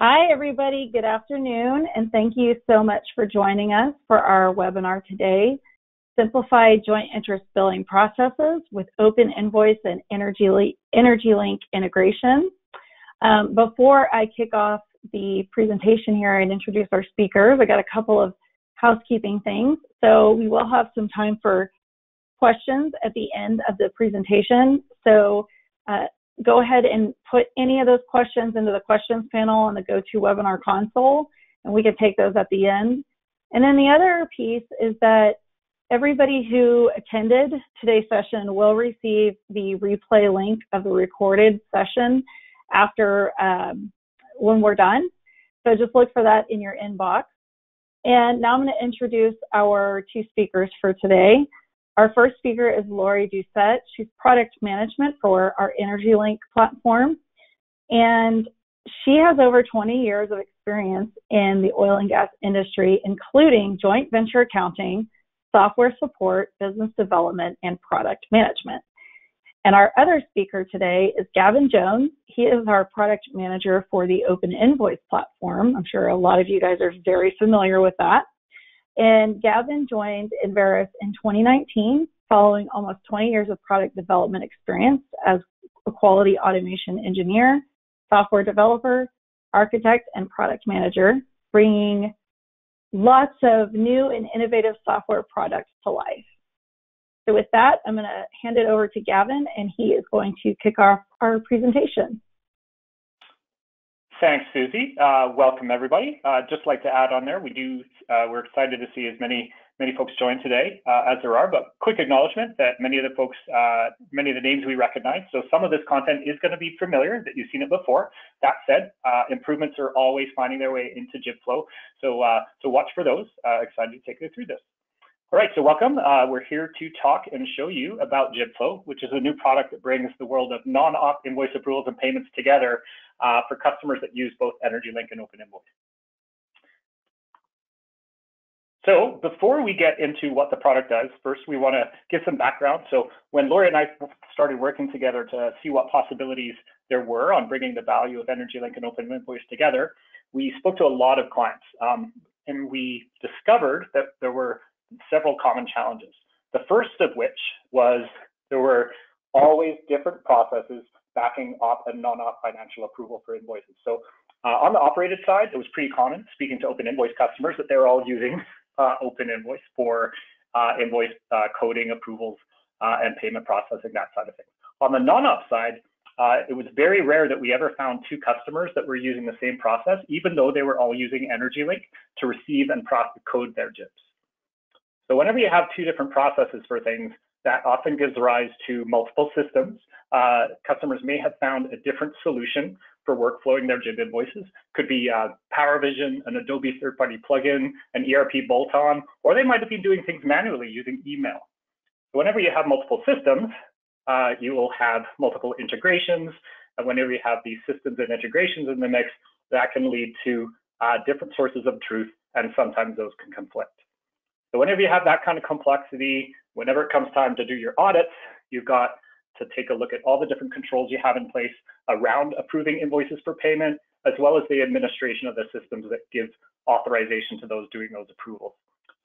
Hi, everybody. Good afternoon, and thank you so much for joining us for our webinar today, Simplified Joint Interest Billing Processes with OpenInvoice and EnergyLink integration. Before I kick off the presentation here and introduce our speakers, I got a couple of housekeeping things. So we will have some time for questions at the end of the presentation. So go ahead and put any of those questions into the questions panel on the GoToWebinar console, and we can take those at the end. And then the other piece is that everybody who attended today's session will receive the replay link of the recorded session after when we're done. So just look for that in your inbox. And now I'm going to introduce our two speakers for today. Our first speaker is Lori Doucette. She's product management for our EnergyLink platform. And she has over 20 years of experience in the oil and gas industry, including joint venture accounting, software support, business development, and product management. And our other speaker today is Gavin Jones. He is our product manager for the OpenInvoice platform. I'm sure a lot of you guys are very familiar with that. And Gavin joined Enverus in 2019, following almost 20 years of product development experience as a quality automation engineer, software developer, architect, and product manager, bringing lots of new and innovative software products to life. So with that, I'm going to hand it over to Gavin, and he is going to kick off our presentation. Thanks, Susie. Welcome, everybody. Just like to add on there, we're excited to see as many folks join today as there are, but quick acknowledgement that many of the folks, many of the names we recognize, so some of this content is going to be familiar, that you've seen it before. That said, improvements are always finding their way into JIBFlow, so watch for those. Excited to take you through this. All right, so welcome. We're here to talk and show you about JIBFlow, which is a new product that brings the world of non-op invoice approvals and payments together for customers that use both EnergyLink and OpenInvoice. So before we get into what the product does, first we want to give some background. So when Lori and I started working together to see what possibilities there were on bringing the value of EnergyLink and OpenInvoice together, we spoke to a lot of clients, and we discovered that there were several common challenges. The first of which was there were always different processes backing op and non-op financial approval for invoices. So on the operated side, it was pretty common, speaking to OpenInvoice customers, that they were all using OpenInvoice for invoice coding, approvals, and payment processing, that side of things. On the non-op side, it was very rare that we ever found two customers that were using the same process, even though they were all using EnergyLink to receive and code their JIBs. So whenever you have two different processes for things, that often gives rise to multiple systems. Customers may have found a different solution for workflowing their JIB invoices. Could be PowerVision, an Adobe third-party plugin, an ERP bolt-on, or they might have been doing things manually using email. So whenever you have multiple systems, you will have multiple integrations. And whenever you have these systems and integrations in the mix, that can lead to different sources of truth, and sometimes those can conflict. So whenever you have that kind of complexity, whenever it comes time to do your audits, you've got to take a look at all the different controls you have in place around approving invoices for payment, as well as the administration of the systems that give authorization to those doing those approvals.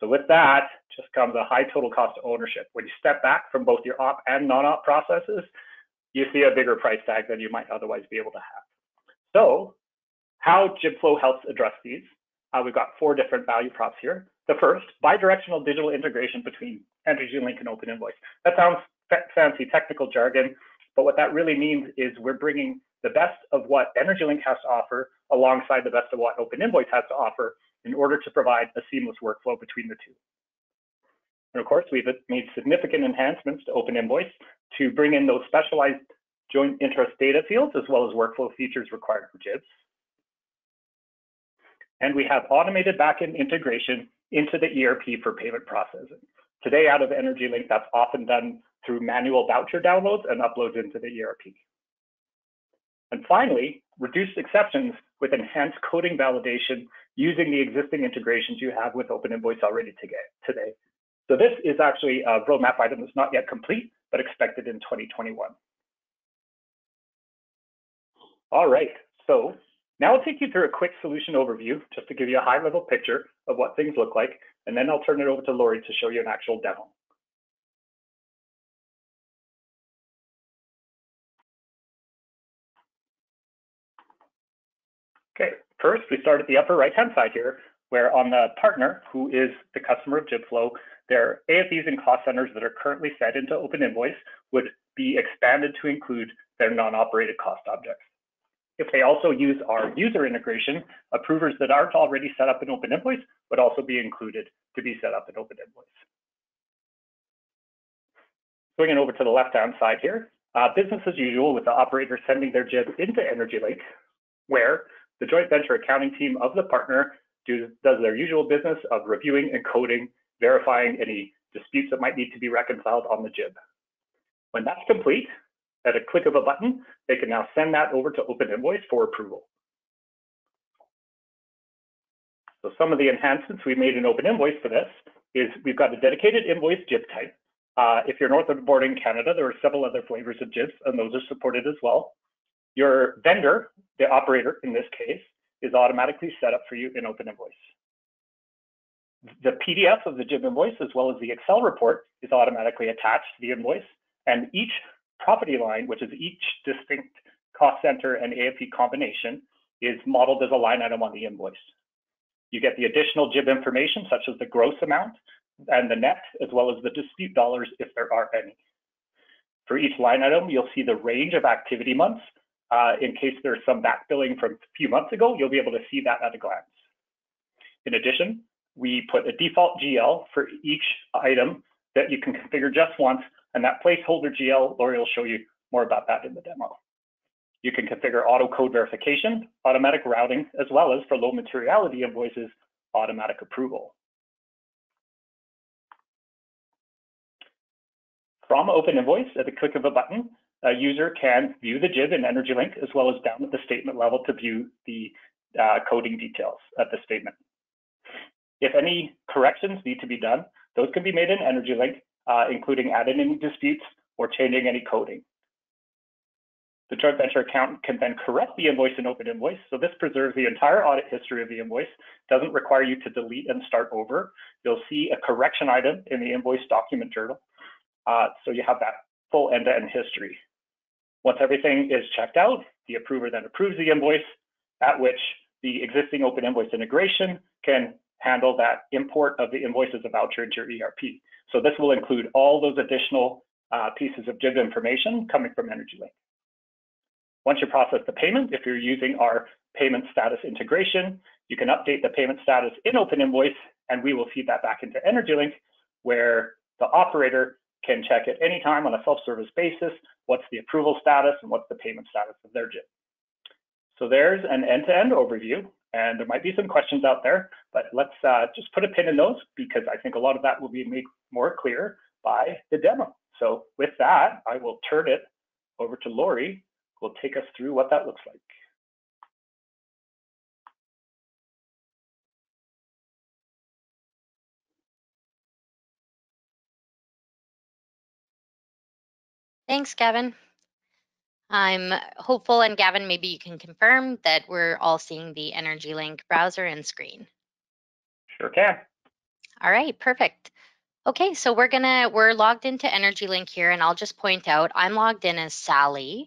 So with that just comes a high total cost of ownership. When you step back from both your op and non-op processes, you see a bigger price tag than you might otherwise be able to have. So how JIBFlow helps address these? We've got four different value props here. The first, bidirectional digital integration between EnergyLink and OpenInvoice. That sounds fancy technical jargon, but what that really means is we're bringing the best of what EnergyLink has to offer alongside the best of what OpenInvoice has to offer in order to provide a seamless workflow between the two. And of course, we've made significant enhancements to OpenInvoice to bring in those specialized joint interest data fields, as well as workflow features required for JIBs. And we have automated backend integration into the ERP for payment processing. Today, out of EnergyLink, that's often done through manual voucher downloads and uploads into the ERP. And finally, reduced exceptions with enhanced coding validation using the existing integrations you have with OpenInvoice already today. So this is actually a roadmap item that's not yet complete, but expected in 2021. All right, so Now I'll take you through a quick solution overview just to give you a high-level picture of what things look like, and then I'll turn it over to Lori to show you an actual demo. Okay, first we start at the upper right-hand side here, where on the partner, who is the customer of JIBFlow, their AFEs and cost centers that are currently fed into OpenInvoice would be expanded to include their non-operated cost objects. If they also use our user integration, approvers that aren't already set up in OpenInvoice would also be included to be set up in OpenInvoice. Swinging over to the left-hand side here, business as usual with the operator sending their JIB into EnergyLink, where the joint venture accounting team of the partner does their usual business of reviewing and coding, verifying any disputes that might need to be reconciled on the JIB. When that's complete, at a click of a button, they can now send that over to OpenInvoice for approval. So some of the enhancements we made in OpenInvoice for this is we've got a dedicated invoice JIB type. If you're north of the border in Canada, there are several other flavors of JIBs, and those are supported as well. Your vendor, the operator in this case, is automatically set up for you in OpenInvoice. The PDF of the JIB invoice, as well as the Excel report, is automatically attached to the invoice, and each property line, which is each distinct cost center and AFE combination, is modeled as a line item on the invoice. You get the additional JIB information, such as the gross amount and the net, as well as the dispute dollars, if there are any. For each line item, you'll see the range of activity months. In case there's some back billing from a few months ago, you'll be able to see that at a glance. In addition, we put a default GL for each item that you can configure just once, and that placeholder GL, Lori will show you more about that in the demo. You can configure auto code verification, automatic routing, as well as for low materiality invoices, automatic approval. From OpenInvoice, at the click of a button, a user can view the JIB in EnergyLink, as well as down at the statement level to view the coding details at the statement. If any corrections need to be done, those can be made in EnergyLink, including adding any disputes or changing any coding. The joint venture accountant can then correct the invoice in OpenInvoice. So this preserves the entire audit history of the invoice, doesn't require you to delete and start over. You'll see a correction item in the invoice document journal. So you have that full end-to-end history. Once everything is checked out, the approver then approves the invoice, at which the existing OpenInvoice integration can handle that import of the invoice as a voucher into your ERP. So this will include all those additional pieces of JIB information coming from EnergyLink. Once you process the payment, if you're using our payment status integration, you can update the payment status in OpenInvoice, and we will feed that back into EnergyLink, where the operator can check at any time on a self-service basis what's the approval status and what's the payment status of their JIB. So there's an end-to-end overview, and there might be some questions out there, but let's just put a pin in those, because I think a lot of that will be made more clear by the demo. So with that, I will turn it over to Lori, who will take us through what that looks like. Thanks, Gavin. I'm hopeful, and Gavin, maybe you can confirm that we're all seeing the EnergyLink browser and screen. Sure can. All right, perfect. Okay, so we're logged into EnergyLink here, and I'll just point out I'm logged in as Sally.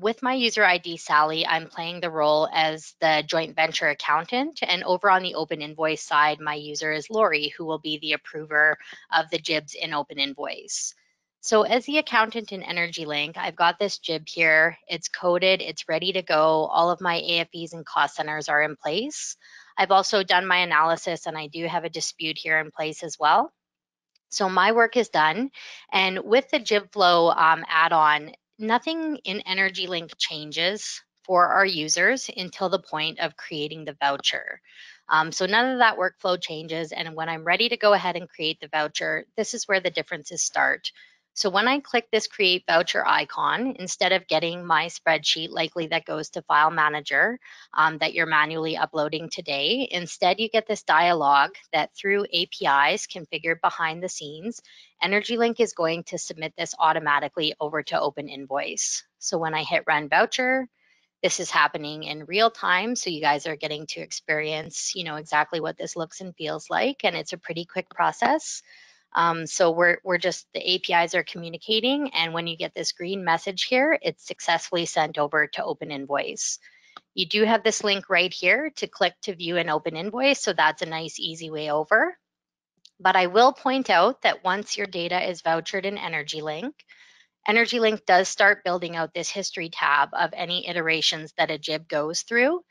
With my user ID Sally, I'm playing the role as the joint venture accountant, and over on the OpenInvoice side, my user is Lori, who will be the approver of the JIBs in OpenInvoice. So as the accountant in EnergyLink, I've got this JIB here. It's coded, it's ready to go. All of my AFEs and cost centers are in place. I've also done my analysis, and I do have a dispute here in place as well. So my work is done, and with the JIBFlow add-on, nothing in EnergyLink changes for our users until the point of creating the voucher. So none of that workflow changes, and when I'm ready to go ahead and create the voucher, this is where the differences start. So when I click this Create Voucher icon, instead of getting my spreadsheet likely that goes to File Manager that you're manually uploading today, instead you get this dialog that through APIs configured behind the scenes, EnergyLink is going to submit this automatically over to OpenInvoice. So when I hit Run Voucher, This is happening in real time, so you guys are getting to experience, exactly what this looks and feels like, and it's a pretty quick process. So we're just, the APIs are communicating, and when you get this green message here, it's successfully sent over to OpenInvoice. You do have this link right here to click to view an OpenInvoice, so that's a nice, easy way over. But I will point out that once your data is vouchered in EnergyLink, EnergyLink does start building out this history tab of any iterations that a JIB goes through.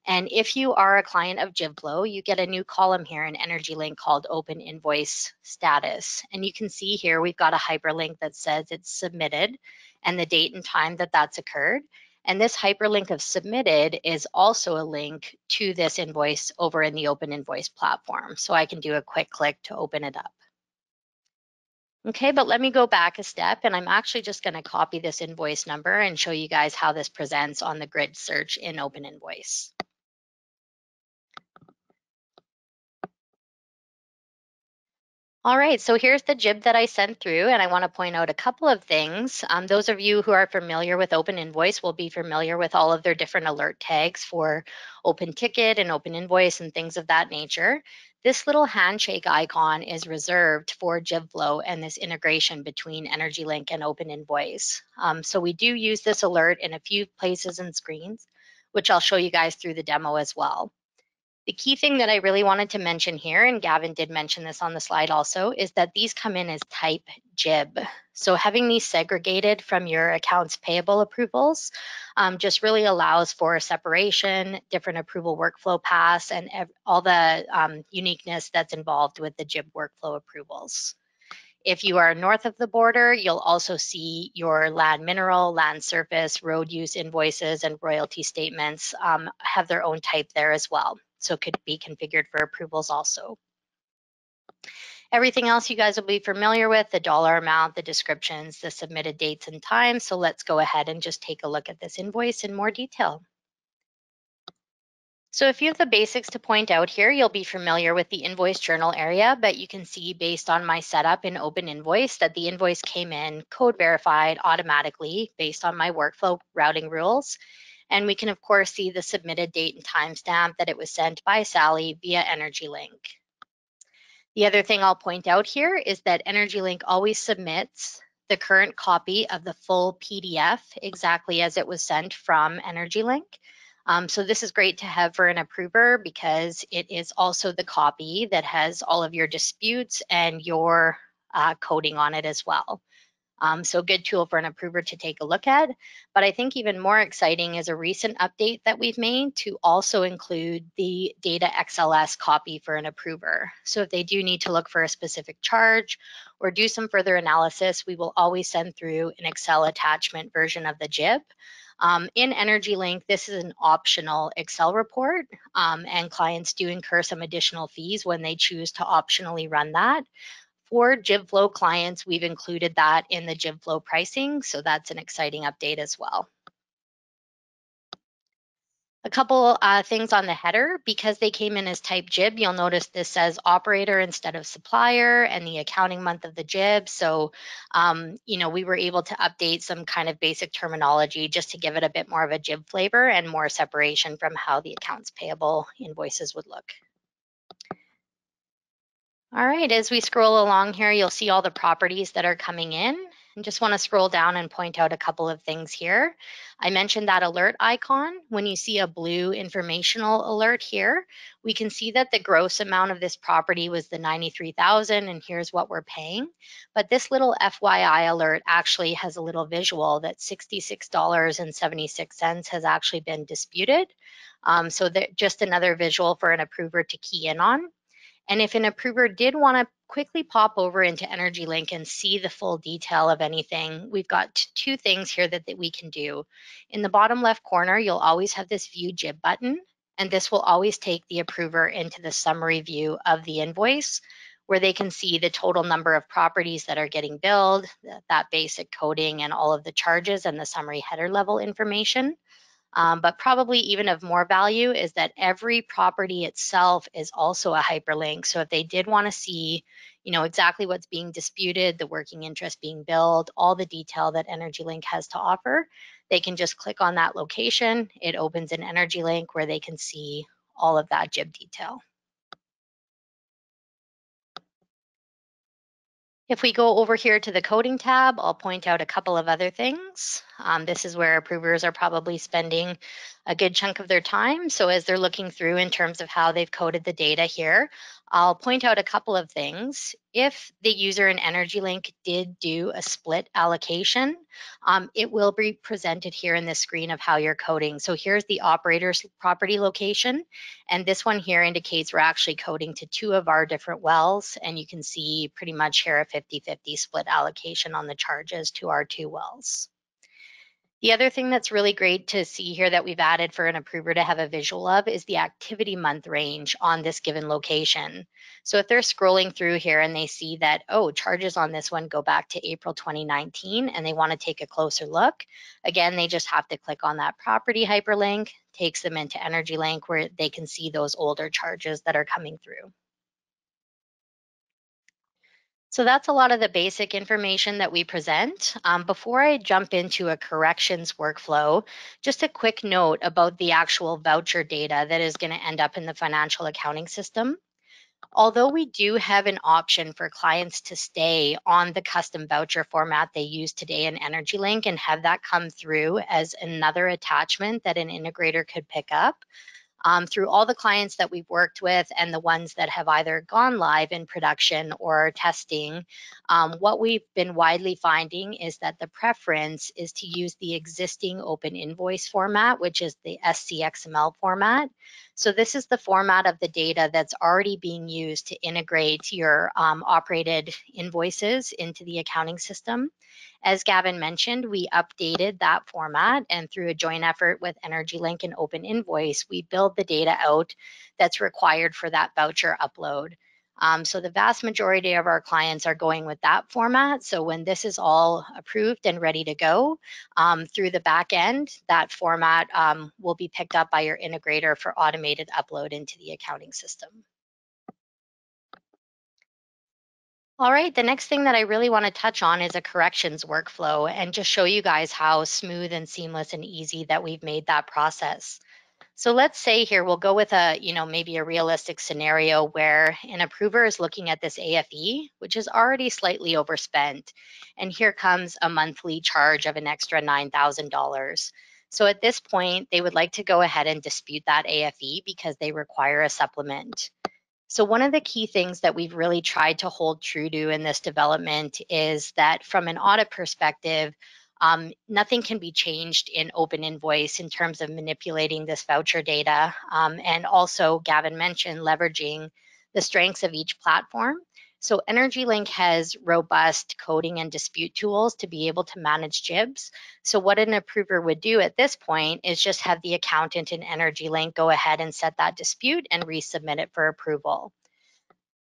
And if you are a client of JIBFlow, you get a new column here in EnergyLink called OpenInvoice Status. And you can see here we've got a hyperlink that says it's submitted and the date and time that that's occurred. And this hyperlink of submitted is also a link to this invoice over in the OpenInvoice platform. So I can do a quick click to open it up. Okay, but let me go back a step, and I'm actually just going to copy this invoice number and show you guys how this presents on the grid search in OpenInvoice. All right, so here's the JIB that I sent through, and I want to point out a couple of things. Those of you who are familiar with OpenInvoice will be familiar with all of their different alert tags for Open Ticket and OpenInvoice and things of that nature. This little handshake icon is reserved for JIBFlow and this integration between EnergyLink and OpenInvoice. So we do use this alert in a few places and screens, which I'll show you guys through the demo as well. The key thing that I really wanted to mention here, and Gavin did mention this on the slide also, is that these come in as type JIB. So having these segregated from your accounts payable approvals just really allows for separation, different approval workflow paths, and all the uniqueness that's involved with the JIB workflow approvals. If you are north of the border, you'll also see your land mineral, land surface, road use invoices, and royalty statements have their own type there as well. So it could be configured for approvals also. Everything else you guys will be familiar with, the dollar amount, the descriptions, the submitted dates and times. So let's go ahead and just take a look at this invoice in more detail. So a few of the basics to point out here, you'll be familiar with the Invoice Journal area, but you can see based on my setup in OpenInvoice that the invoice came in code verified automatically based on my workflow routing rules. And we can, of course, see the submitted date and timestamp that it was sent by Sally via EnergyLink. The other thing I'll point out here is that EnergyLink always submits the current copy of the full PDF exactly as it was sent from EnergyLink. So this is great to have for an approver because it is also the copy that has all of your disputes and your coding on it as well. So good tool for an approver to take a look at. But I think even more exciting is a recent update that we've made to also include the data XLS copy for an approver. So if they do need to look for a specific charge or do some further analysis, we will always send through an Excel attachment version of the JIB. In EnergyLink, this is an optional Excel report, and clients do incur some additional fees when they choose to optionally run that. For JIBFlow clients, we've included that in the JIBFlow pricing, so that's an exciting update as well. A couple things on the header, because they came in as type JIB, you'll notice this says operator instead of supplier and the accounting month of the JIB. So, we were able to update some kind of basic terminology just to give it a bit more of a JIB flavor and more separation from how the accounts payable invoices would look. All right, as we scroll along here, you'll see all the properties that are coming in. I just want to scroll down and point out a couple of things here. I mentioned that alert icon. When you see a blue informational alert here, we can see that the gross amount of this property was the $93,000, and here's what we're paying. But this little FYI alert actually has a little visual that $66.76 has actually been disputed. So just another visual for an approver to key in on. And if an approver did want to quickly pop over into EnergyLink and see the full detail of anything, we've got two things here that we can do. In the bottom left corner, you'll always have this View JIB button, and this will always take the approver into the summary view of the invoice, where they can see the total number of properties that are getting billed, that basic coding, and all of the charges and the summary header level information. But probably even of more value is that every property itself is also a hyperlink. So if they did want to see, exactly what's being disputed, the working interest being billed, all the detail that EnergyLink has to offer, they can just click on that location. It opens an EnergyLink where they can see all of that JIB detail. If we go over here to the coding tab, I'll point out a couple of other things. This is where approvers are probably spending a good chunk of their time. So as they're looking through in terms of how they've coded the data here, I'll point out a couple of things. If the user in EnergyLink did do a split allocation, it will be presented here in the screen of how you're coding. So here's the operator's property location. And this one here indicates we're actually coding to 2 of our different wells. And you can see pretty much here a 50-50 split allocation on the charges to our 2 wells. The other thing that's really great to see here that we've added for an approver to have a visual of is the activity month range on this given location. So if they're scrolling through here and they see that, oh, charges on this one go back to April 2019 and they want to take a closer look, again, they just have to click on that property hyperlink, takes them into EnergyLink where they can see those older charges that are coming through. So that's a lot of the basic information that we present. Before I jump into a corrections workflow, just a quick note about the actual voucher data that is going to end up in the financial accounting system. Although we do have an option for clients to stay on the custom voucher format they use today in EnergyLink and have that come through as another attachment that an integrator could pick up, through all the clients that we've worked with and the ones that have either gone live in production or testing, what we've been widely finding is that the preference is to use the existing OpenInvoice format, which is the SCXML format. So this is the format of the data that's already being used to integrate your operated invoices into the accounting system. As Gavin mentioned, we updated that format, and through a joint effort with EnergyLink and OpenInvoice, we build the data out that's required for that voucher upload. So the vast majority of our clients are going with that format. So when this is all approved and ready to go, through the back end, that format will be picked up by your integrator for automated upload into the accounting system. All right, the next thing that I really want to touch on is a corrections workflow and just show you guys how smooth and seamless and easy that we've made that process. So let's say here we'll go with a, maybe a realistic scenario where an approver is looking at this AFE, which is already slightly overspent. And here comes a monthly charge of an extra $9,000. So at this point, they would like to go ahead and dispute that AFE because they require a supplement. So one of the key things that we've really tried to hold true to in this development is that from an audit perspective, nothing can be changed in OpenInvoice in terms of manipulating this voucher data. And also, Gavin mentioned leveraging the strengths of each platform. So EnergyLink has robust coding and dispute tools to be able to manage JIBs. So what an approver would do at this point is just have the accountant in EnergyLink go ahead and set that dispute and resubmit it for approval.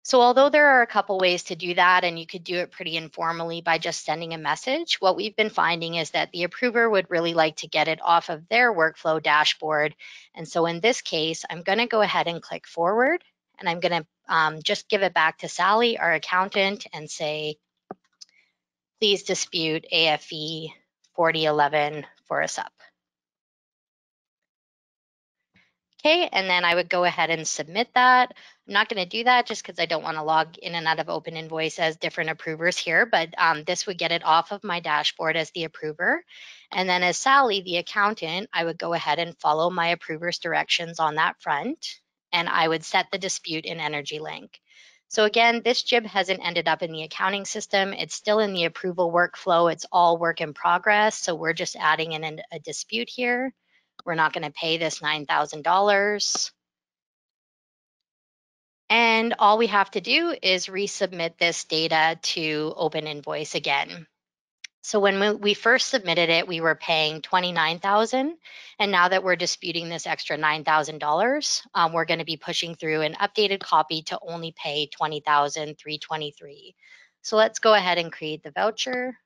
So although there are a couple ways to do that, and you could do it pretty informally by just sending a message, what we've been finding is that the approver would really like to get it off of their workflow dashboard. And so in this case, I'm going to go ahead and click forward, and I'm going to just give it back to Sally, our accountant, and say, please dispute AFE 4011 for us up. Okay, and then I would go ahead and submit that. I'm not going to do that just because I don't want to log in and out of OpenInvoice as different approvers here, but this would get it off of my dashboard as the approver. And then as Sally, the accountant, I would go ahead and follow my approver's directions on that front, and I would set the dispute in EnergyLink. So again, this JIB hasn't ended up in the accounting system. It's still in the approval workflow. It's all work in progress. So we're just adding in a dispute here. We're not going to pay this $9,000. And all we have to do is resubmit this data to OpenInvoice again. So when we first submitted it, we were paying $29,000. And now that we're disputing this extra $9,000, we're going to be pushing through an updated copy to only pay $20,323. So let's go ahead and create the voucher.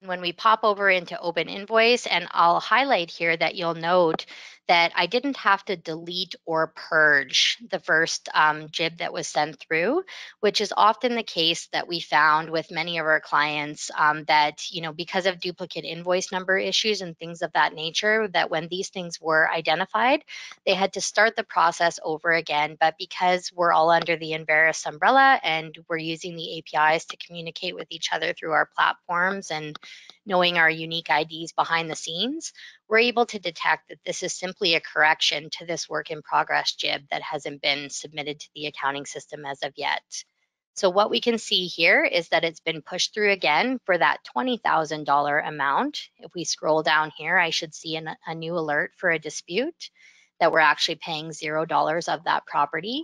when we pop over into OpenInvoice, and I'll highlight here that you'll note that I didn't have to delete or purge the first JIB that was sent through, which is often the case that we found with many of our clients that, because of duplicate invoice number issues and things of that nature, that when these things were identified, they had to start the process over again. But because we're all under the Enverus umbrella and we're using the APIs to communicate with each other through our platforms and knowing our unique IDs behind the scenes, we're able to detect that this is simply a correction to this work in progress JIB that hasn't been submitted to the accounting system as of yet. So what we can see here is that it's been pushed through again for that $20,000 amount. If we scroll down here, I should see a new alert for a dispute that we're actually paying $0 of that property.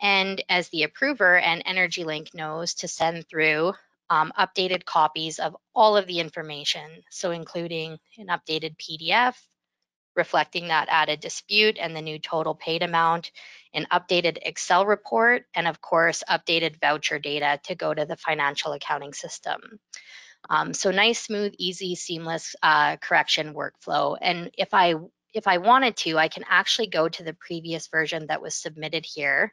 And as the approver and EnergyLink knows to send through updated copies of all of the information, so including an updated PDF reflecting that added dispute and the new total paid amount, an updated Excel report, and of course, updated voucher data to go to the financial accounting system. So nice, smooth, easy, seamless correction workflow. And if I wanted to, I can actually go to the previous version that was submitted here.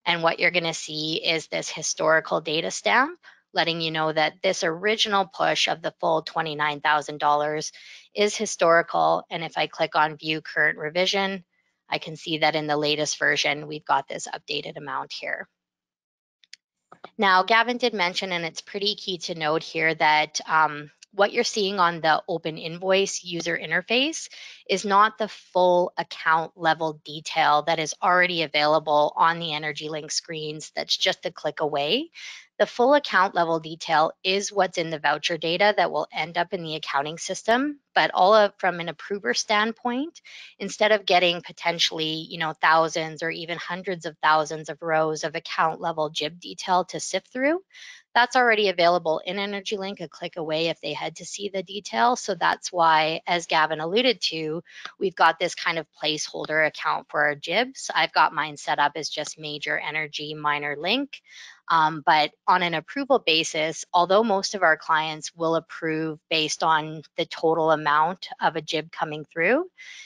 And what you're going to see is this historical data stamp, letting you know that this original push of the full $29,000 is historical. And if I click on View Current Revision, I can see that in the latest version, we've got this updated amount here. Now, Gavin did mention, and it's pretty key to note here, that what you're seeing on the OpenInvoice user interface is not the full account level detail that is already available on the EnergyLink screens. That's just a click away. The full account level detail is what's in the voucher data that will end up in the accounting system, but from an approver standpoint, instead of getting potentially, thousands or even hundreds of thousands of rows of account level JIB detail to sift through, that's already available in EnergyLink a click away if they had to see the detail. So that's why, as Gavin alluded to, we've got this kind of placeholder account for our JIBs. I've got mine set up as just major energy, minor link. But on an approval basis, although most of our clients will approve based on the total amount of a JIB coming through,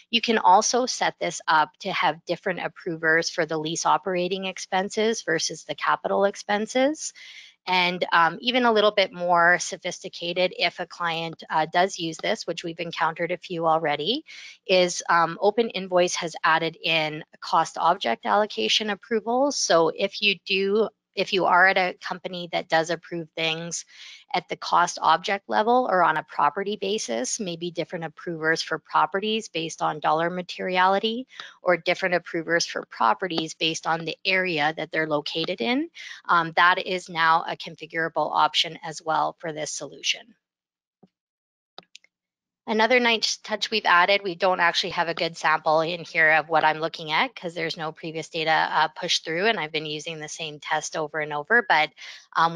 you can also set this up to have different approvers for the lease operating expenses versus the capital expenses. And even a little bit more sophisticated, if a client does use this, which we've encountered a few already, is OpenInvoice has added in cost object allocation approvals. So if you are at a company that does approve things at the cost object level or on a property basis, maybe different approvers for properties based on dollar materiality, or different approvers for properties based on the area that they're located in, that is now a configurable option as well for this solution. Another nice touch we've added, we don't actually have a good sample in here of what I'm looking at because there's no previous data pushed through, and I've been using the same test over and over, but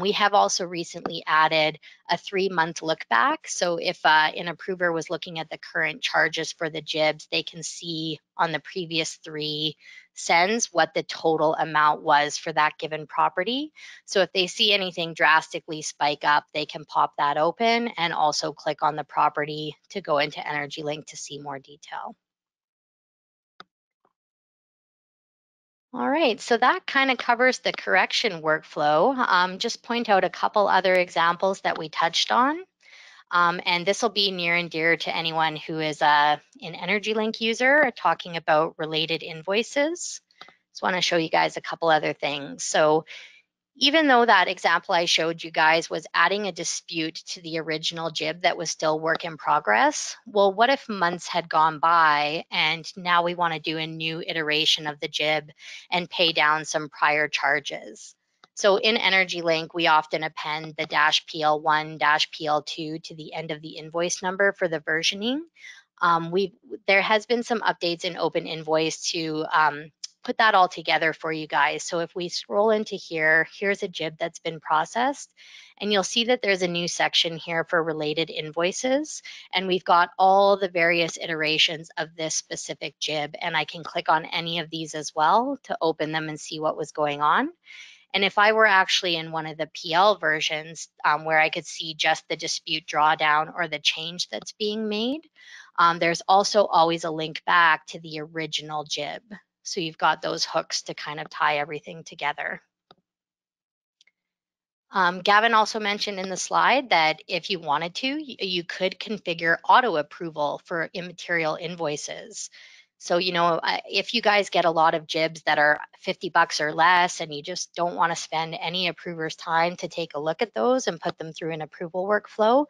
we have also recently added a 3-month look back. So if an approver was looking at the current charges for the JIBs, they can see on the previous 3 sends what the total amount was for that given property. So if they see anything drastically spike up, they can pop that open and also click on the property to go into EnergyLink to see more detail. All right, so that kind of covers the correction workflow. Just point out a couple other examples that we touched on. And this will be near and dear to anyone who is an EnergyLink user, talking about related invoices. Just want to show you guys a couple other things. So even though that example I showed you guys was adding a dispute to the original JIB that was still work in progress, well, what if months had gone by and now we want to do a new iteration of the JIB and pay down some prior charges? So in EnergyLink, we often append the -PL1, -PL2 to the end of the invoice number for the versioning. There has been some updates in OpenInvoice to put that all together for you guys. So if we scroll into here, here's a JIB that's been processed, and you'll see that there's a new section here for related invoices, and we've got all the various iterations of this specific JIB, and I can click on any of these as well to open them and see what was going on. And if I were actually in one of the PL versions where I could see just the dispute drawdown or the change that's being made, there's also always a link back to the original JIB. So you've got those hooks to kind of tie everything together. Gavin also mentioned in the slide that if you wanted to, you could configure auto approval for immaterial invoices. So, you know, if you guys get a lot of JIBs that are $50 or less and you just don't want to spend any approver's time to take a look at those and put them through an approval workflow,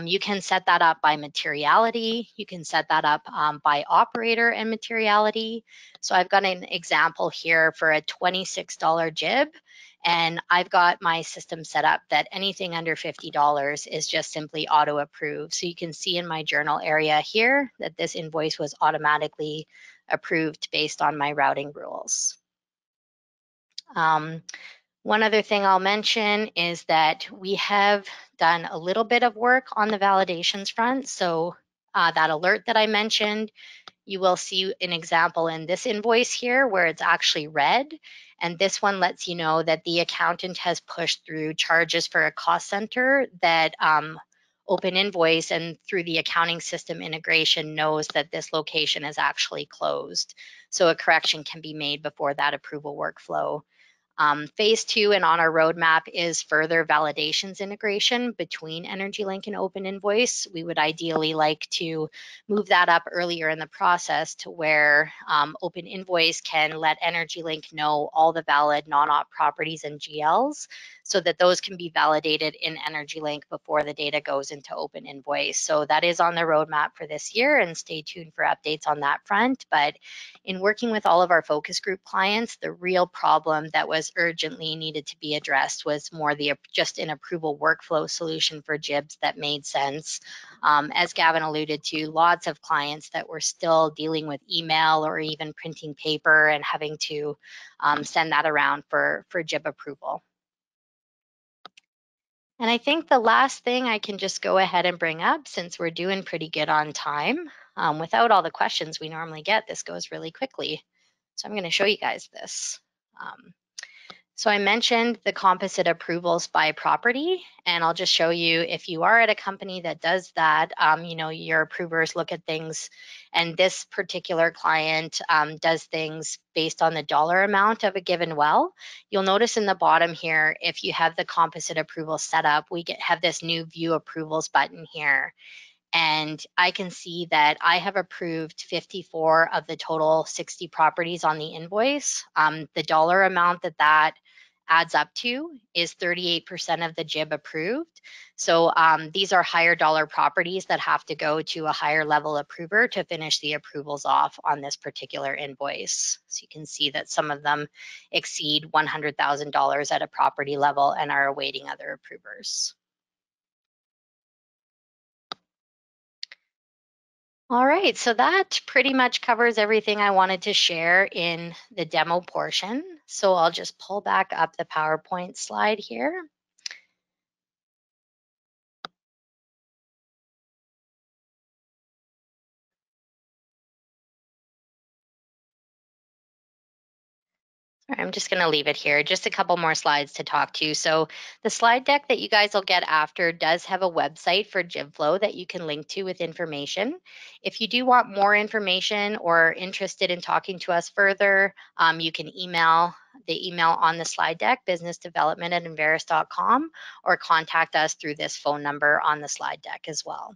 you can set that up by materiality. You can set that up by operator and materiality. So I've got an example here for a $26 JIB. And I've got my system set up that anything under $50 is just simply auto approved. So you can see in my journal area here that this invoice was automatically approved based on my routing rules. One other thing I'll mention is that we have done a little bit of work on the validations front. So that alert that I mentioned, you will see an example in this invoice here where it's actually red. And this one lets you know that the accountant has pushed through charges for a cost center that OpenInvoice and through the accounting system integration knows that this location is actually closed. So a correction can be made before that approval workflow. Phase 2 and on our roadmap is further validations integration between EnergyLink and OpenInvoice. We would ideally like to move that up earlier in the process to where OpenInvoice can let EnergyLink know all the valid non-op properties and GLs so that those can be validated in EnergyLink before the data goes into OpenInvoice. So that is on the roadmap for this year, and stay tuned for updates on that front. But in working with all of our focus group clients, the real problem that was urgently needed to be addressed was more just an approval workflow solution for JIBs that made sense. As Gavin alluded to, lots of clients that were still dealing with email or even printing paper and having to send that around for JIB approval. And I think the last thing I can just go ahead and bring up, since we're doing pretty good on time, without all the questions we normally get, this goes really quickly. So I'm going to show you guys this. So I mentioned the composite approvals by property, and I'll just show you if you are at a company that does that, you know, your approvers look at things, and this particular client does things based on the dollar amount of a given well. You'll notice in the bottom here, if you have the composite approval set up, we have this new view approvals button here. And I can see that I have approved 54 of the total 60 properties on the invoice. The dollar amount that adds up to is 38% of the JIB approved. So these are higher dollar properties that have to go to a higher level approver to finish the approvals off on this particular invoice. So you can see that some of them exceed $100,000 at a property level and are awaiting other approvers. All right, so that pretty much covers everything I wanted to share in the demo portion. So I'll just pull back up the PowerPoint slide here. I'm just going to leave it here, just a couple more slides to talk to. So the slide deck that you guys will get after does have a website for JIBFlow that you can link to with information. If you do want more information or interested in talking to us further, you can email the email on the slide deck, businessdevelopment@enverus.com, or contact us through this phone number on the slide deck as well.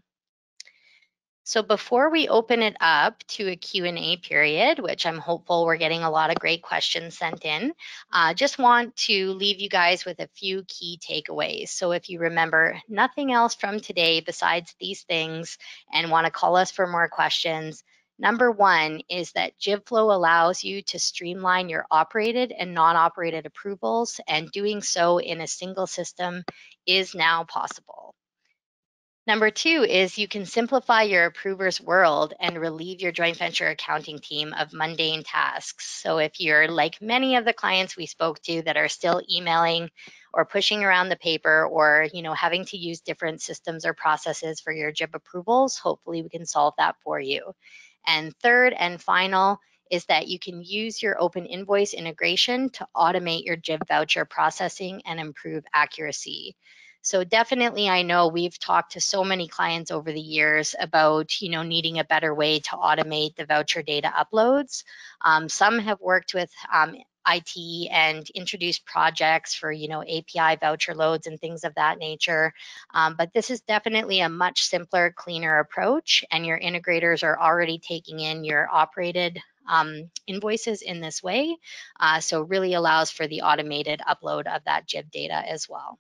So before we open it up to a Q&A period, which I'm hopeful we're getting a lot of great questions sent in, just want to leave you guys with a few key takeaways. So if you remember nothing else from today besides these things and want to call us for more questions, number one is that JIBFlow allows you to streamline your operated and non-operated approvals, and doing so in a single system is now possible. Number two is you can simplify your approver's world and relieve your joint venture accounting team of mundane tasks. So if you're like many of the clients we spoke to that are still emailing or pushing around the paper, or having to use different systems or processes for your JIB approvals, hopefully we can solve that for you. And third and final is that you can use your OpenInvoice integration to automate your JIB voucher processing and improve accuracy. So definitely, I know we've talked to so many clients over the years about, needing a better way to automate the voucher data uploads. Some have worked with IT and introduced projects for, API voucher loads and things of that nature. But this is definitely a much simpler, cleaner approach, and your integrators are already taking in your operated invoices in this way. So really allows for the automated upload of that JIB data as well.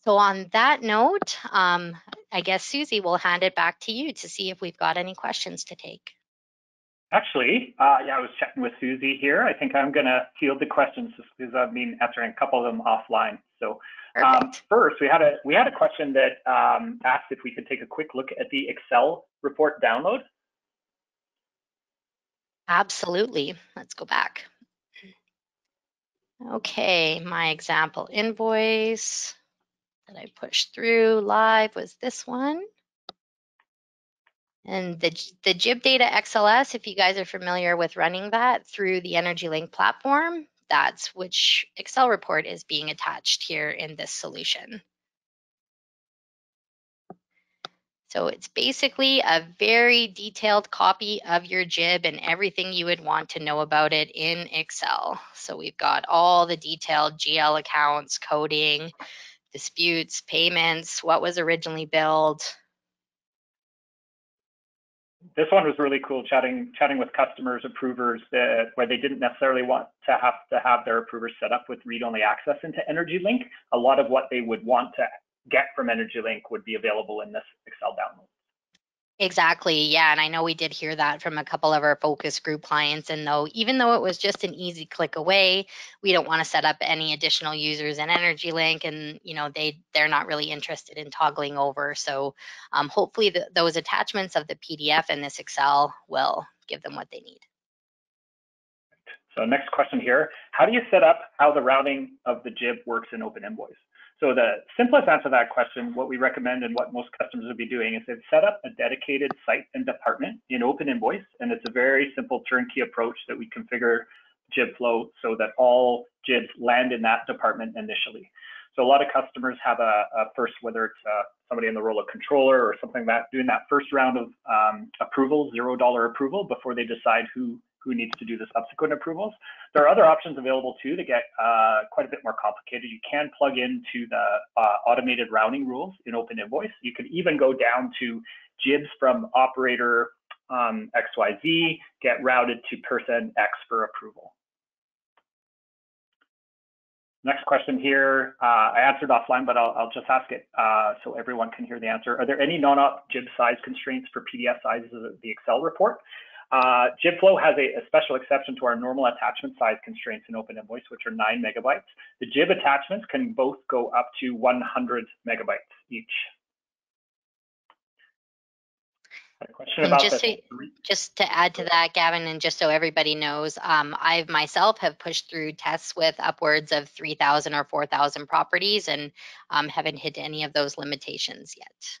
So on that note, I guess, Susie, we'll hand it back to you to see if we've got any questions to take. Actually, yeah, I was chatting with Susie here. I think I'm going to field the questions just because I've been answering a couple of them offline. So first, we had a question that asked if we could take a quick look at the Excel report download. Absolutely. Let's go back. Okay, my example invoice that I pushed through live was this one. And the JIB Data XLS, if you guys are familiar with running that through the EnergyLink platform, that's which Excel report is being attached here in this solution. So it's basically a very detailed copy of your JIB and everything you would want to know about it in Excel. So we've got all the detailed GL accounts, coding, disputes, payments, what was originally billed. This one was really cool, chatting with customers, approvers, where they didn't necessarily want to have their approvers set up with read-only access into EnergyLink. A lot of what they would want to get from EnergyLink would be available in this Excel download. Exactly, yeah, and I know we did hear that from a couple of our focus group clients, and even though it was just an easy click away, we don't want to set up any additional users in EnergyLink, and they're not really interested in toggling over. So hopefully those attachments of the PDF and this Excel will give them what they need. So next question here, how do you set up how the routing of the JIB works in OpenInvoice? So the simplest answer to that question, what we recommend and what most customers would be doing is they'd set up a dedicated site and department in OpenInvoice, and it's a very simple turnkey approach that we configure JIBFlow so that all JIBs land in that department initially. So a lot of customers have a first, whether it's somebody in the role of controller or something like that, doing that first round of approval, $0 approval, before they decide who needs to do the subsequent approvals. There are other options available too that get quite a bit more complicated. You can plug into the automated routing rules in OpenInvoice. You could even go down to JIBs from operator XYZ, get routed to person X for approval. Next question here, I answered offline, but I'll just ask it so everyone can hear the answer. Are there any non-op JIB size constraints for PDF sizes of the Excel report? JIBFlow has a special exception to our normal attachment size constraints in OpenInvoice, which are 9 megabytes. The JIB attachments can both go up to 100 megabytes each. A question about just to add to that, Gavin, and just so everybody knows, I myself have pushed through tests with upwards of 3,000 or 4,000 properties and haven't hit any of those limitations yet.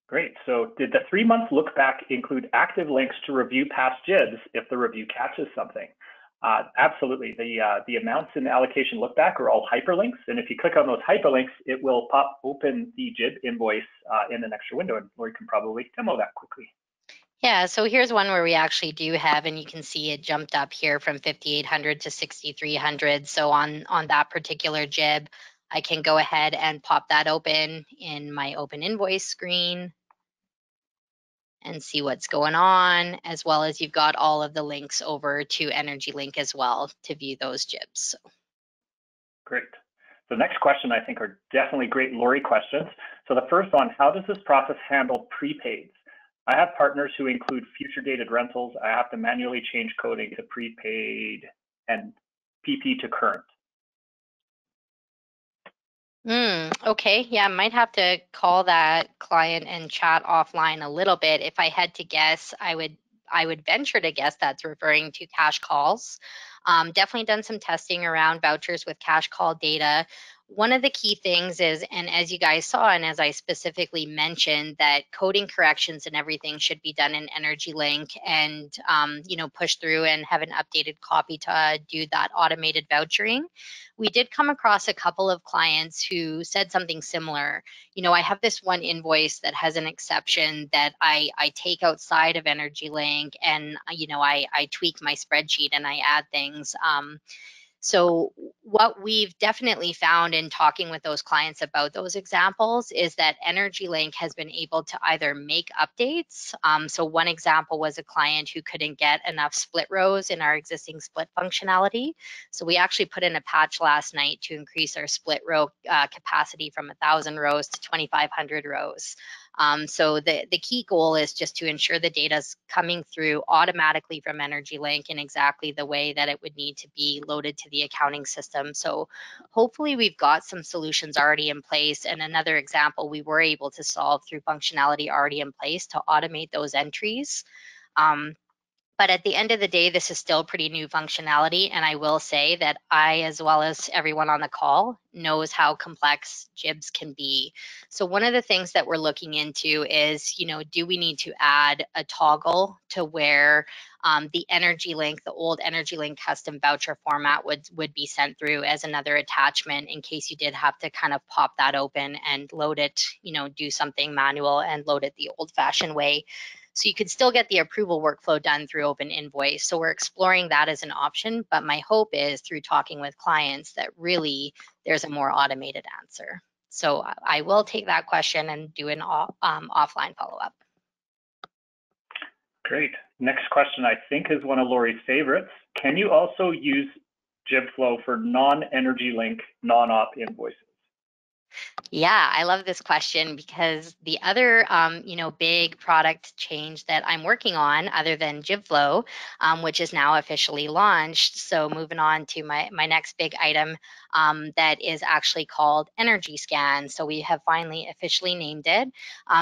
Great. So did the 3-month look back include active links to review past JIBs if the review catches something? Absolutely. The amounts in the allocation look back are all hyperlinks. And if you click on those hyperlinks, it will pop open the JIB invoice in an extra window. And Lori can probably demo that quickly. Yeah, so here's one where we actually do have, and you can see it jumped up here from 5,800 to 6,300. So on that particular JIB, I can go ahead and pop that open in my OpenInvoice screen and see what's going on, as well as you've got all of the links over to EnergyLink as well to view those JIBs. So. Great. The next question I think are definitely great Lori questions. So the first one, how does this process handle prepaids? I have partners who include future dated rentals. I have to manually change coding to prepaid and PP to current. Okay, yeah, I might have to call that client and chat offline a little bit. If I had to guess, I would venture to guess that's referring to cash calls. Definitely done some testing around vouchers with cash call data. One of the key things is, and as you guys saw, and as I specifically mentioned, that coding corrections and everything should be done in EnergyLink and, push through and have an updated copy to do that automated vouchering. We did come across a couple of clients who said something similar. I have this one invoice that has an exception that I take outside of EnergyLink, and, I tweak my spreadsheet and I add things. So what we've definitely found in talking with those clients about those examples is that EnergyLink has been able to either make updates. So one example was a client who couldn't get enough split rows in our existing split functionality. So we actually put in a patch last night to increase our split row capacity from 1,000 rows to 2,500 rows. So the key goal is just to ensure the data is coming through automatically from EnergyLink in exactly the way that it would need to be loaded to the accounting system. So hopefully we've got some solutions already in place. And another example we were able to solve through functionality already in place to automate those entries. But at the end of the day, this is still pretty new functionality. And I will say that I, as well as everyone on the call, knows how complex JIBs can be. So one of the things that we're looking into is, do we need to add a toggle to where the EnergyLink, the old EnergyLink custom voucher format would be sent through as another attachment in case you did have to kind of pop that open and load it, do something manual and load it the old-fashioned way. So you could still get the approval workflow done through OpenInvoice. So we're exploring that as an option, but my hope is through talking with clients that really there's a more automated answer. So I will take that question and do an offline follow-up. Great. Next question, I think, is one of Lori's favorites. Can you also use JIBFlow for non-EnergyLink, non-op invoices? Yeah, I love this question because the other, big product change that I'm working on, other than JIBFlow, which is now officially launched. So moving on to my next big item that is actually called Energy Scan. So we have finally officially named it.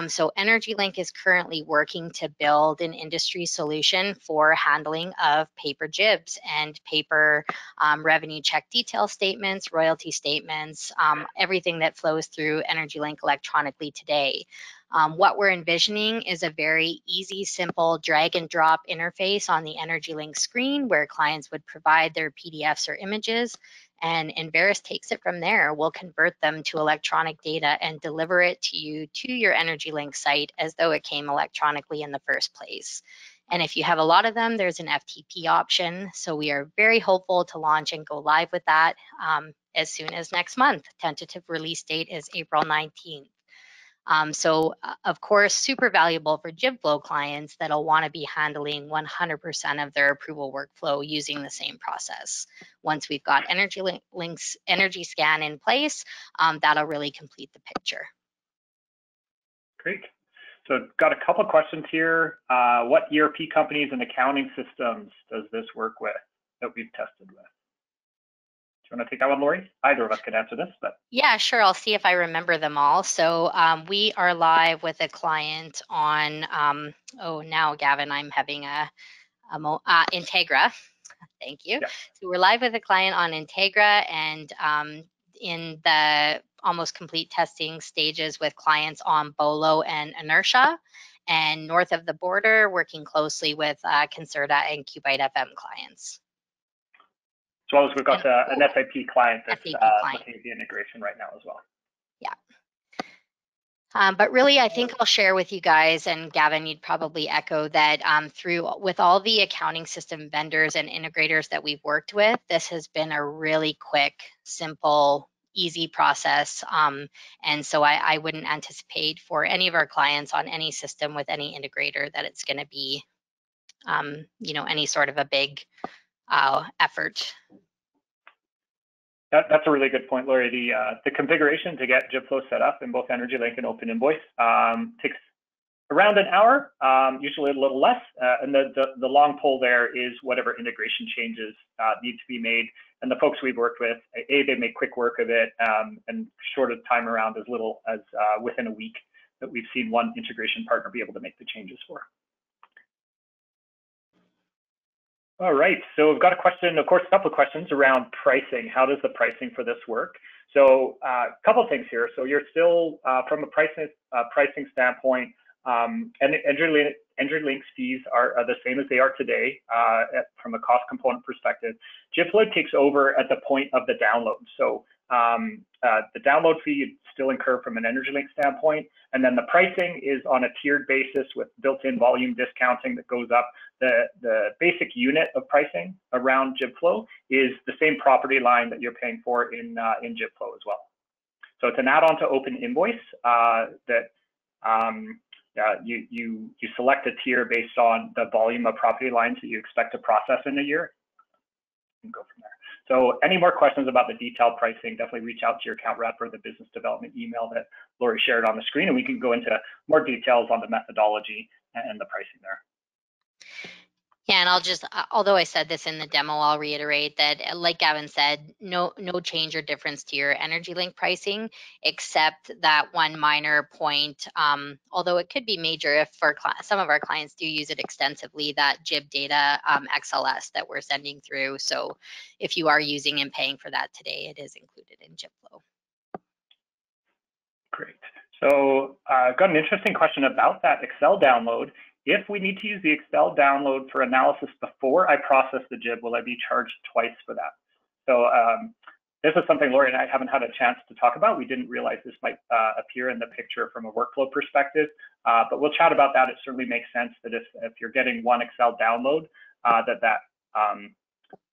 So EnergyLink is currently working to build an industry solution for handling of paper JIBs and paper revenue check detail statements, royalty statements, everything that flows through EnergyLink electronically today. What we're envisioning is a very easy, simple drag and drop interface on the EnergyLink screen where clients would provide their PDFs or images, and Enverus takes it from there. We'll convert them to electronic data and deliver it to you to your EnergyLink site as though it came electronically in the first place. And if you have a lot of them, there's an FTP option. So we are very hopeful to launch and go live with that as soon as next month. Tentative release date is April 19th. Of course, super valuable for JIBFlow clients that'll want to be handling 100% of their approval workflow using the same process. Once we've got EnergyLink's Energy Scan in place, that'll really complete the picture. Great. So got a couple of questions here. What ERP companies and accounting systems does this work with that we've tested with? Do you want to take that one, Lori? Either of us could answer this, but. Yeah, sure. I'll see if I remember them all. So we are live with a client on, now Gavin, I'm having Integra. Thank you. Yeah. So we're live with a client on Integra and in the almost complete testing stages with clients on Bolo and Inertia, and north of the border, working closely with Concerta and Cubite FM clients. As well as we've got an SAP client that's looking at the integration right now as well. Yeah. But really, I think I'll share with you guys, and Gavin, you'd probably echo that with all the accounting system vendors and integrators that we've worked with, this has been a really quick, simple, easy process. And so I wouldn't anticipate for any of our clients on any system with any integrator that it's going to be, any sort of a big effort. That's a really good point, Lori. The configuration to get JIBFlow set up in both EnergyLink and OpenInvoice takes around an hour, usually a little less. And the long pole there is whatever integration changes need to be made. And the folks we've worked with, they make quick work of it and short of time around as little as within a week that we've seen one integration partner be able to make the changes for. All right, so we've got a question, of course, a couple of questions around pricing. How does the pricing for this work? So a couple things here. So you're still, from a pricing standpoint, and EnergyLink's fees are the same as they are today from a cost component perspective. JIBFlow takes over at the point of the download. So the download fee you'd still incur from an EnergyLink standpoint, and then the pricing is on a tiered basis with built-in volume discounting that goes up. The basic unit of pricing around JIBFlow is the same property line that you're paying for in JIBFlow as well. So it's an add-on to OpenInvoice that you select a tier based on the volume of property lines that you expect to process in a year and go from there. So any more questions about the detailed pricing, definitely reach out to your account rep or the business development email that Lori shared on the screen, and we can go into more details on the methodology and the pricing there. Yeah, and I'll just, although I said this in the demo, I'll reiterate that, like Gavin said, no change or difference to your EnergyLink pricing, except that one minor point, although it could be major if for some of our clients do use it extensively, that JIB data XLS that we're sending through. So if you are using and paying for that today, it is included in JIBFlow. Great. So I've got an interesting question about that Excel download. If we need to use the Excel download for analysis before I process the JIB, will I be charged twice for that? So this is something Lori and I haven't had a chance to talk about. We didn't realize this might appear in the picture from a workflow perspective, but we'll chat about that. It certainly makes sense that if you're getting one Excel download, that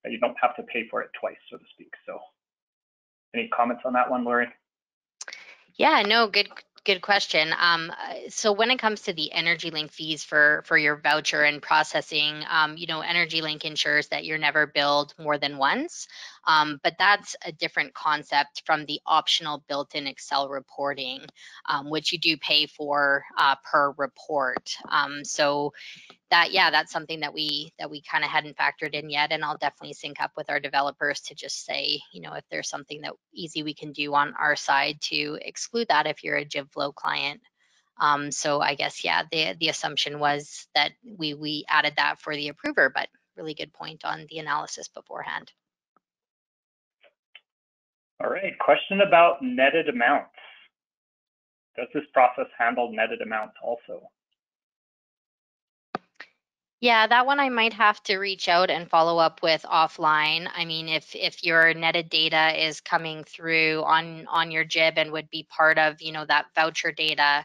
you don't have to pay for it twice, so to speak. So any comments on that one, Lori? Yeah, no, good question. So when it comes to the EnergyLink fees for your voucher and processing, EnergyLink ensures that you're never billed more than once, but that's a different concept from the optional built-in Excel reporting, which you do pay for per report. So that's something that we kind of hadn't factored in yet, and I'll definitely sync up with our developers to just say, if there's something that easy we can do on our side to exclude that if you're a JIBFlow client. So I guess the assumption was that we added that for the approver, but really good point on the analysis beforehand. All right, question about netted amounts. Does this process handle netted amounts also? Yeah, that one I might have to reach out and follow up with offline. I mean, if your netted data is coming through on your JIB and would be part of, that voucher data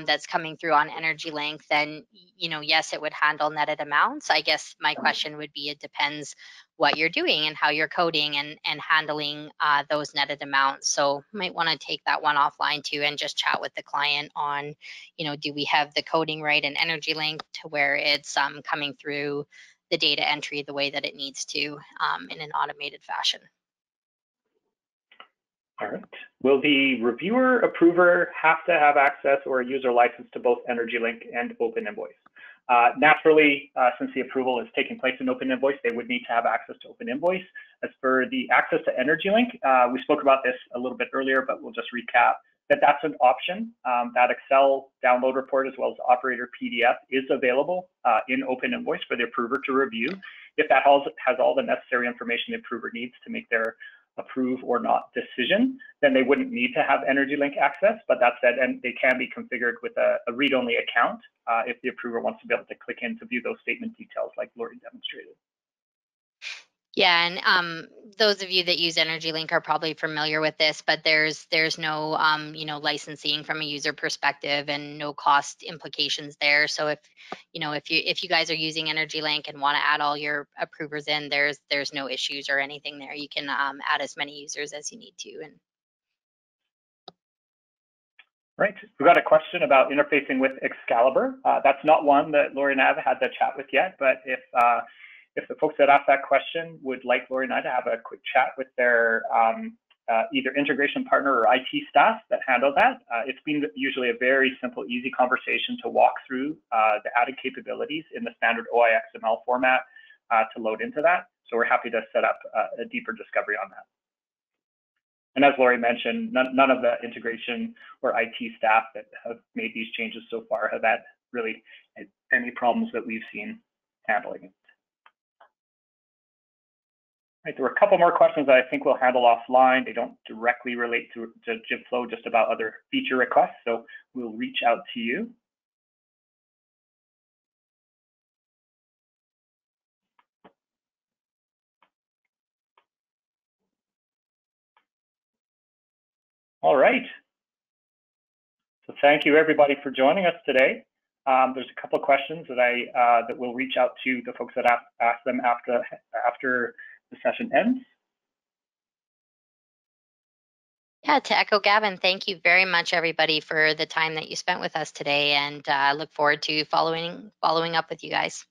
that's coming through on EnergyLink, then, yes, it would handle netted amounts. I guess my question would be, it depends what you're doing and how you're coding and handling those netted amounts. So might want to take that one offline too and just chat with the client on, do we have the coding right in EnergyLink to where it's coming through the data entry the way that it needs to in an automated fashion. All right. Will the reviewer approver have to have access or a user license to both EnergyLink and OpenInvoice? Naturally, since the approval is taking place in OpenInvoice, they would need to have access to OpenInvoice. As for the access to EnergyLink, we spoke about this a little bit earlier, but we'll just recap that that's an option. That Excel download report as well as operator PDF is available in OpenInvoice for the approver to review. If that has all the necessary information the approver needs to make their approve or not decision, then they wouldn't need to have EnergyLink access. But that said, and they can be configured with a read-only account if the approver wants to be able to click in to view those statement details like Lori demonstrated. Yeah, and those of you that use EnergyLink are probably familiar with this, but there's no licensing from a user perspective and no cost implications there. So if you guys are using EnergyLink and want to add all your approvers in, there's no issues or anything there. You can add as many users as you need to. And right, we've got a question about interfacing with Excalibur. That's not one that Lori and I have had the chat with yet, but if the folks that asked that question would like Lori and I to have a quick chat with their either integration partner or IT staff that handle that, it's been usually a very simple, easy conversation to walk through the added capabilities in the standard OIXML format to load into that. So we're happy to set up a deeper discovery on that. And as Lori mentioned, none of the integration or IT staff that have made these changes so far have had really any problems that we've seen handling it. Right, there were a couple more questions that I think we'll handle offline. They don't directly relate to JIBFlow, just about other feature requests. So we'll reach out to you. All right. So thank you everybody for joining us today. There's a couple of questions that that we'll reach out to the folks that ask them after the session ends. Yeah, to echo Gavin, thank you very much, everybody, for the time that you spent with us today, and look forward to following up with you guys.